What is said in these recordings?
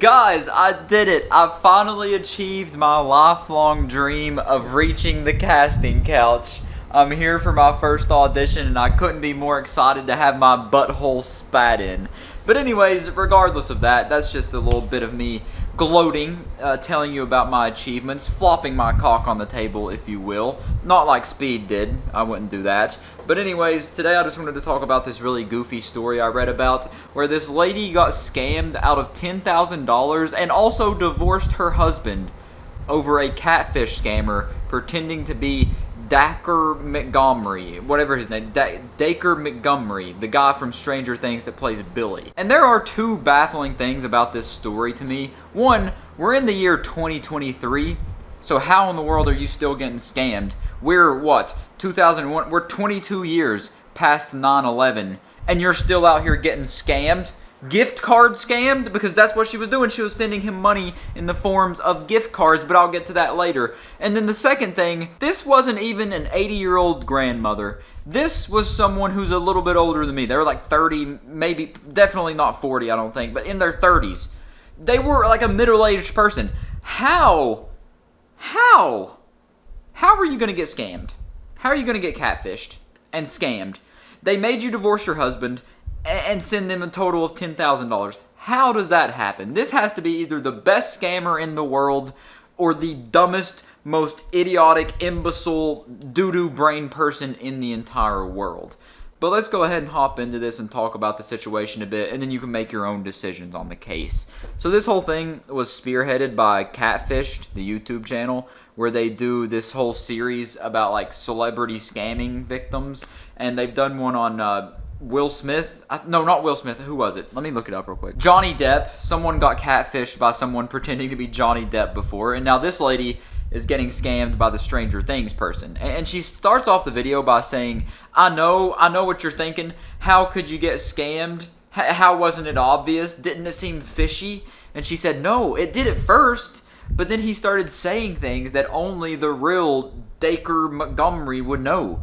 Guys, I did it. I finally achieved my lifelong dream of reaching the casting couch. I'm here for my first audition and I couldn't be more excited to have my butthole spat in. But anyways, regardless of that, that's just a little bit of me gloating, telling you about my achievements, flopping my cock on the table, if you will. Not like Speed did. I wouldn't do that. But anyways, today I just wanted to talk about this really goofy story I read about where this lady got scammed out of $10,000 and also divorced her husband over a catfish scammer pretending to be Dacre Montgomery, whatever his name, Dacre Montgomery, the guy from Stranger Things that plays Billy. And there are two baffling things about this story to me. One, we're in the year 2023, so how in the world are you still getting scammed? We're, 2001, we're 22 years past 9/11, and you're still out here getting scammed? Gift card scammed? Because that's what she was doing. She was sending him money in the forms of gift cards, but I'll get to that later. And then the second thing, this wasn't even an 80-year-old grandmother. This was someone who's a little bit older than me. They were like 30, maybe, definitely not 40, I don't think, but in their 30s. They were like a middle-aged person. How are you going to get scammed? How are you going to get catfished and scammed? They made you divorce your husband and send them a total of $10,000. How does that happen? This has to be either the best scammer in the world or the dumbest, most idiotic, imbecile, doo-doo brain person in the entire world. But let's go ahead and hop into this and talk about the situation a bit, and then you can make your own decisions on the case. So this whole thing was spearheaded by Catfished, the YouTube channel, where they do this whole series about like celebrity scamming victims, and they've done one on Will Smith. No, not Will Smith. Who was it? Let me look it up real quick. Johnny Depp. Someone got catfished by someone pretending to be Johnny Depp before, and now this lady is getting scammed by the Stranger Things person. And she starts off the video by saying, I know what you're thinking. How could you get scammed? How wasn't it obvious? Didn't it seem fishy? And she said, no, it did at first, but then he started saying things that only the real Dacre Montgomery would know.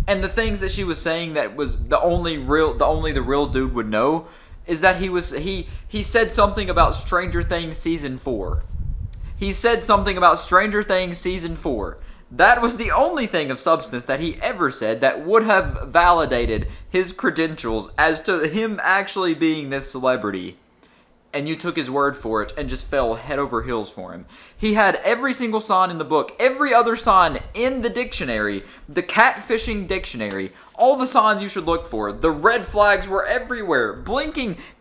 And the things that she was saying that was the only the real dude would know is that he said something about Stranger Things season 4. He said something about Stranger Things season 4. That was the only thing of substance that he ever said that would have validated his credentials as to him actually being this celebrity. And you took his word for it and just fell head over heels for him. He had every single sign in the book, every other sign in the dictionary, the catfishing dictionary, all the signs you should look for. The red flags were everywhere,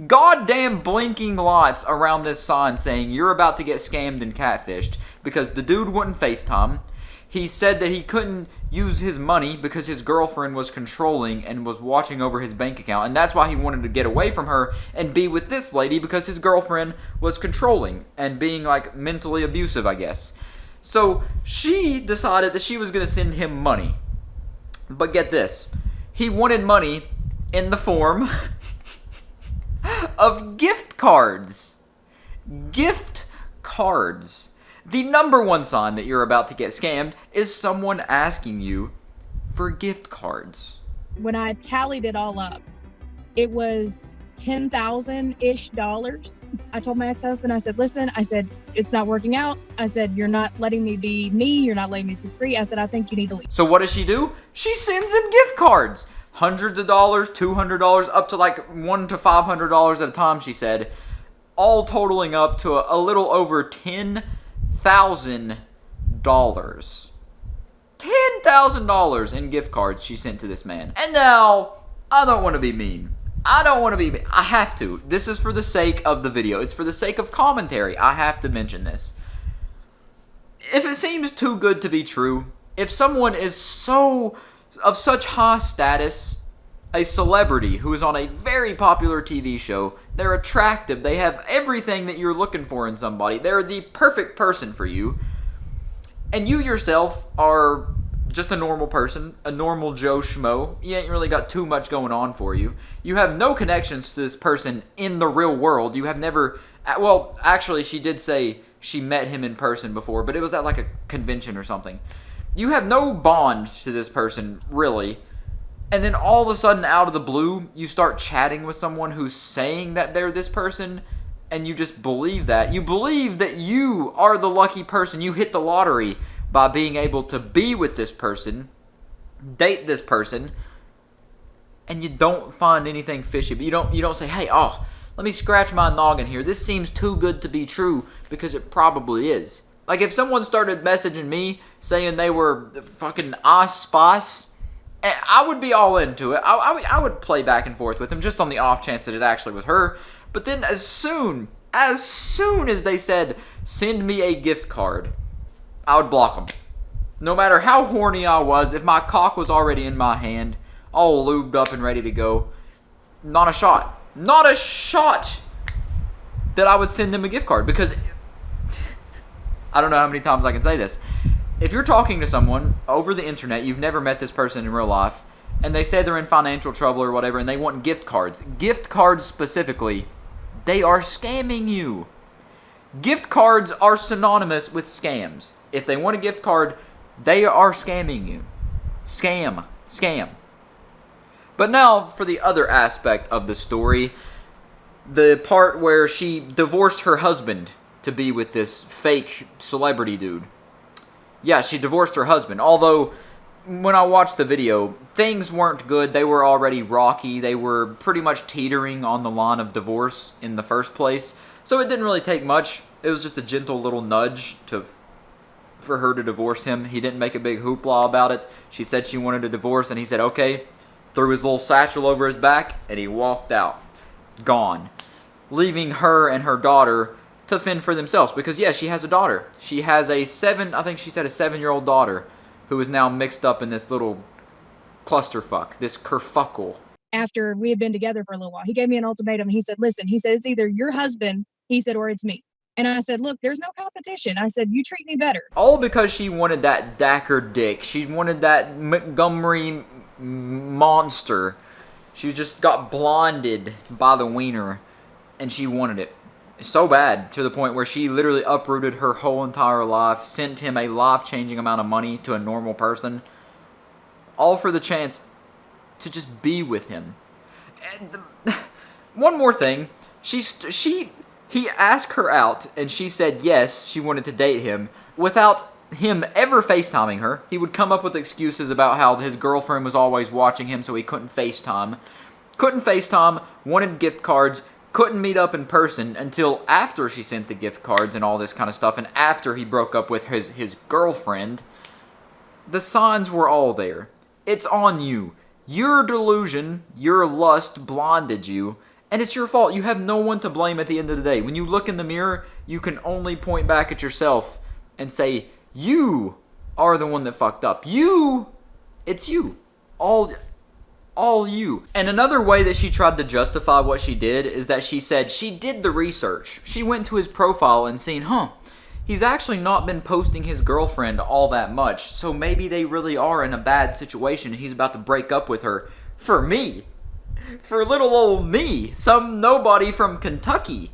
goddamn blinking lights around this sign saying you're about to get scammed and catfished because the dude wouldn't FaceTime. He said that he couldn't use his money because his girlfriend was controlling and was watching over his bank account. And that's why he wanted to get away from her and be with this lady because his girlfriend was controlling and being like mentally abusive, I guess. So she decided that she was going to send him money. But get this. He wanted money in the form of gift cards. Gift cards. The number one sign that you're about to get scammed is someone asking you for gift cards. When I tallied it all up, it was $10,000-ish. I told my ex-husband, I said, listen, it's not working out. I said, you're not letting me be me. You're not letting me be free. I said, I think you need to leave. So what does she do? She sends him gift cards. Hundreds of dollars, $200, up to like $100 to $500 at a time, she said. All totaling up to a little over $10,000. $10,000 in gift cards she sent to this man. And now, I don't want to be mean. I have to. This is for the sake of the video. It's for the sake of commentary. I have to mention this. If it seems too good to be true, if someone is of such high status, a celebrity who is on a very popular TV show, they're attractive, they have everything that you're looking for in somebody, they're the perfect person for you, and you yourself are just a normal person, a normal Joe Schmo, you ain't really got too much going on for you, you have no connections to this person in the real world, you have never, well, actually she did say she met him in person before, but it was at like a convention or something. You have no bond to this person, really. And then all of a sudden, out of the blue, you start chatting with someone who's saying that they're this person, and you just believe that. You believe that you are the lucky person. You hit the lottery by being able to be with this person, date this person, and you don't find anything fishy. But you don't say, hey, let me scratch my noggin here. This seems too good to be true, because it probably is. Like, if someone started messaging me saying they were fucking spice, I would be all into it. I would play back and forth with them just on the off chance that it actually was her. But then as soon as they said, send me a gift card, I would block them. No matter how horny I was, if my cock was already in my hand, all lubed up and ready to go, not a shot that I would send them a gift card. Because I don't know how many times I can say this. If you're talking to someone over the internet, you've never met this person in real life, and they say they're in financial trouble or whatever, and they want gift cards specifically, they are scamming you. Gift cards are synonymous with scams. If they want a gift card, they are scamming you. Scam. But now for the other aspect of the story, the part where she divorced her husband to be with this fake celebrity dude. Yeah, she divorced her husband. Although, when I watched the video, things weren't good. They were already rocky. They were pretty much teetering on the line of divorce in the first place. So it didn't really take much. It was just a gentle little nudge for her to divorce him. He didn't make a big hoopla about it. She said she wanted a divorce, and he said, okay. Threw his little satchel over his back, and he walked out. Gone. Leaving her and her daughter to fend for themselves. Because, yeah, she has a daughter. She has a 7-year-old daughter who is now mixed up in this little clusterfuck, this kerfuckle. After we had been together for a little while, he gave me an ultimatum. He said, listen, he said, it's either your husband, he said, or it's me. And I said, look, there's no competition. I said, you treat me better. All because she wanted that Dacker dick. She wanted that Montgomery monster. She just got blinded by the wiener, and she wanted it so bad, to the point where she literally uprooted her whole entire life, sent him a life-changing amount of money to a normal person, all for the chance to just be with him. And one more thing, he asked her out, and she said yes, she wanted to date him, without him ever FaceTiming her. He would come up with excuses about how his girlfriend was always watching him, so he couldn't FaceTime. Wanted gift cards, couldn't meet up in person until after she sent the gift cards and all this kind of stuff, and after he broke up with his girlfriend. The signs were all there. It's on you. Your delusion, your lust blinded you, and it's your fault. You have no one to blame at the end of the day. When you look in the mirror, you can only point back at yourself and say, you are the one that fucked up. It's you. All you. And another way that she tried to justify what she did is that she said she did the research. She went to his profile and seen, he's actually not been posting his girlfriend all that much, so maybe they really are in a bad situation and he's about to break up with her. For me. For little old me. Some nobody from Kentucky.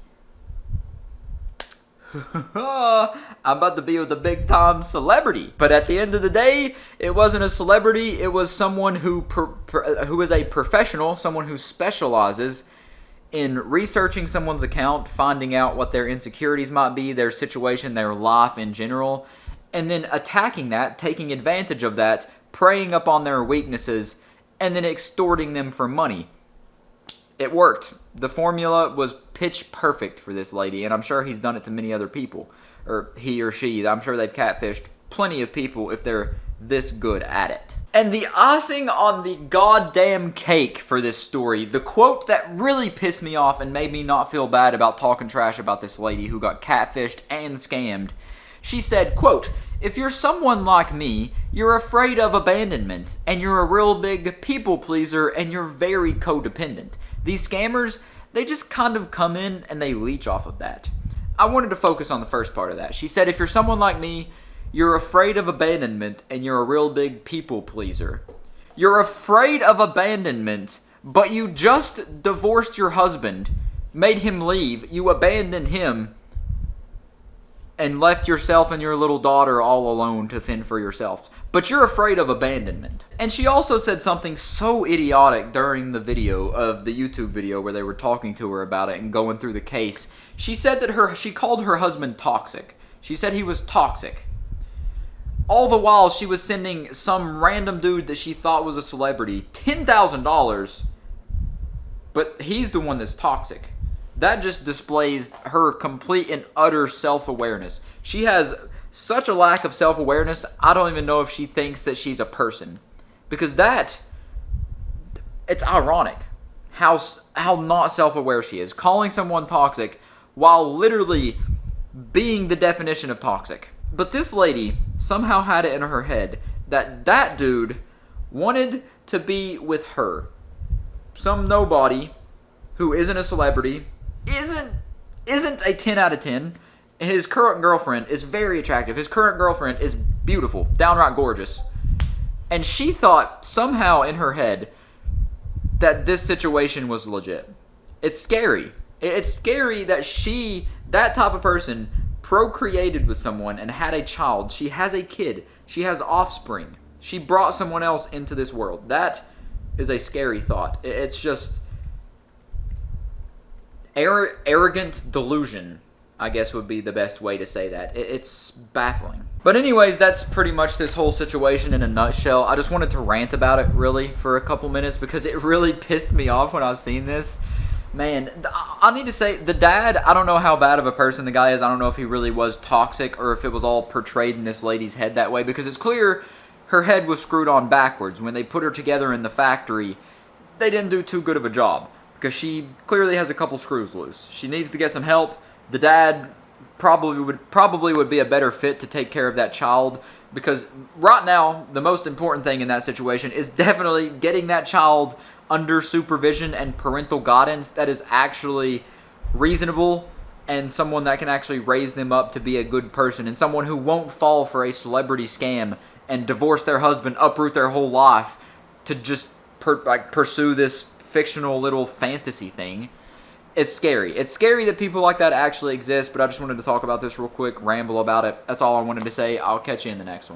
I'm about to be with a big time celebrity. But at the end of the day, it wasn't a celebrity. It was someone who is a professional, someone who specializes in researching someone's account, finding out what their insecurities might be, their situation, their life in general, and then attacking that, taking advantage of that, preying upon their weaknesses, and then extorting them for money. It worked. The formula was pitch perfect for this lady, and I'm sure he's done it to many other people. Or he or she. I'm sure they've catfished plenty of people if they're this good at it. And the icing on the goddamn cake for this story, the quote that really pissed me off and made me not feel bad about talking trash about this lady who got catfished and scammed. She said, quote, if you're someone like me, you're afraid of abandonment, and you're a real big people pleaser, and you're very codependent. These scammers, they just kind of come in and they leech off of that. I wanted to focus on the first part of that. She said, if you're someone like me, you're afraid of abandonment and you're a real big people pleaser. You're afraid of abandonment, but you just divorced your husband, made him leave, you abandoned him, and left yourself and your little daughter all alone to fend for yourselves. But you're afraid of abandonment. And she also said something so idiotic during the video of the YouTube video where they were talking to her about it and going through the case. She said that she called her husband toxic. She said he was toxic. All the while she was sending some random dude that she thought was a celebrity $10,000, but he's the one that's toxic. That just displays her complete and utter self-awareness. She has such a lack of self-awareness, I don't even know if she thinks that she's a person. Because it's ironic how not self-aware she is. Calling someone toxic while literally being the definition of toxic. But this lady somehow had it in her head that dude wanted to be with her. Some nobody who isn't a celebrity, isn't a 10 out of 10. His current girlfriend is very attractive. His current girlfriend is beautiful, downright gorgeous. And she thought somehow in her head that this situation was legit. It's scary. It's scary that that type of person, procreated with someone and had a child. She has a kid. She has offspring. She brought someone else into this world. That is a scary thought. It's just arrogant delusion, I guess would be the best way to say that. It's baffling. But anyways, that's pretty much this whole situation in a nutshell. I just wanted to rant about it really for a couple minutes because it really pissed me off when I seen this. Man, I need to say, the dad, I don't know how bad of a person the guy is. I don't know if he really was toxic or if it was all portrayed in this lady's head that way, because it's clear her head was screwed on backwards. When they put her together in the factory, they didn't do too good of a job because she clearly has a couple screws loose. She needs to get some help. The dad probably would be a better fit to take care of that child, because right now the most important thing in that situation is definitely getting that child under supervision and parental guidance that is actually reasonable, and someone that can actually raise them up to be a good person, and someone who won't fall for a celebrity scam and divorce their husband, uproot their whole life to just pursue this fictional little fantasy thing. It's scary. It's scary that people like that actually exist, but I just wanted to talk about this real quick, ramble about it. That's all I wanted to say. I'll catch you in the next one.